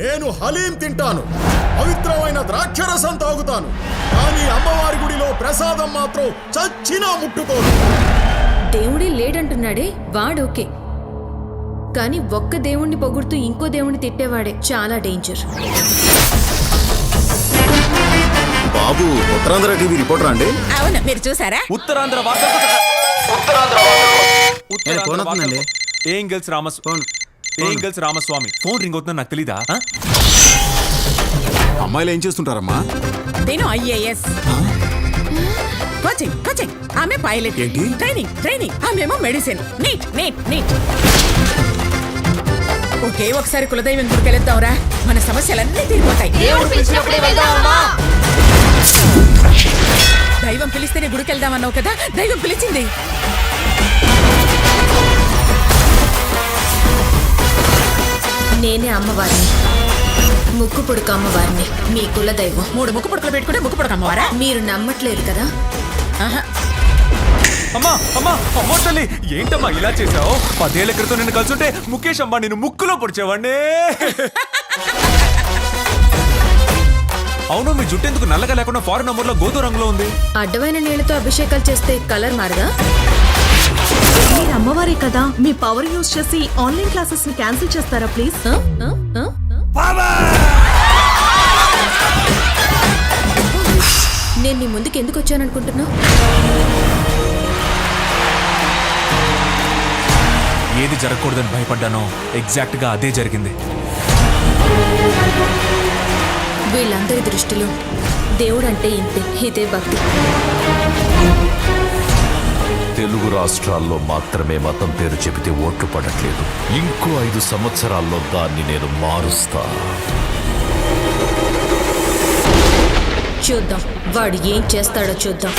నేను హలీం తింటాను, పవిత్రమైన ద్రాక్షరసం తాగుతాను, కానీ అమ్మవారి గుడిలో ప్రసాదం మాత్రం చచ్చినా ముట్టుకోను. దేవుడే లేడంటున్నాడే వాడోకే, కానీ ఒక్క దేవుణ్ణి పొగుడుతూ ఇంకో దేవుణ్ణి తిట్టేవాడే చాలా డేంజర్. బాబు ఉత్తరాంధ్ర టీవీ రిపోర్టర్ అండి? అవును, మీరు చూసారా? ఉత్తరాంధ్ర రామస్వామి ఫోన్ రింగ్ అవుతుందని నాకు తెలీదా? అమ్మాయిలు ఏం చేస్తుంటారమ్మా? నేను ఐఏఎస్ కోచింగ్ కోచింగ్, ఆమె పైలట్. ఏంటి? ట్రైనింగ్ ఆమెమో మెడిసిన్. నీట్ ఒకే ఒకసారి కులదైవం గుడికి వెళ్దాంరా, మన సమస్యలన్నీ తీరిపోతాయి. దైవం పిలిస్తేనే గుడికి వెళ్దామన్నావు కదా, దైవం పిలిచింది. నేనే అమ్మవారిని, ముక్కు పుడక అమ్మవారిని, మీ కుల దైవం. 3 ముక్కు పుడకలు పెట్టుకుంటే ముక్కు పుడక అమ్మవారా? మీరు నమ్మట్లేదు కదా? అమ్మా అమ్మా అమ్మో తల్లి, ఏంటమ్మా ఇలా చేసావు? 10 ఏళ్ల క్రితం నిన్ను కలుసుంటే ముఖేష్ అమ్మా నేను ముక్కులో పొడిచేవాడినే. అవును, మీ జుట్టు ఎందుకు నల్లగా లేకుండా ఫారెన్ నంబర్లో గోధుమ రంగులో ఉంది? అడ్డమైన నీళ్లతో అభిషేకాలు చేస్తే కలర్ మారదా? మీరు అమ్మవారే కదా, మీ పవర్ యూజ్ చేసి ఆన్లైన్ క్లాసెస్ ని క్యాన్సిల్ చేస్తారా ప్లీజ్? నేను నీ ముందుకు ఎందుకు వచ్చాననుకుంటున్నావు? ఏది జరగకూడదని భయపడ్డానో ఎగ్జాక్ట్ గా అదే జరిగింది. వీళ్ళందరి దృష్టిలో దేవుడంటే ఇంతే, ఇదే భక్తి. తెలుగు రాష్ట్రాల్లో మాత్రమే మతం పేరు చెబితే ఓట్లు పడట్లేదు. ఇంకో 5 సంవత్సరాల్లో దాన్ని నేను మారుస్తా. చూద్దాం, వాడు ఏం చేస్తాడో చూద్దాం.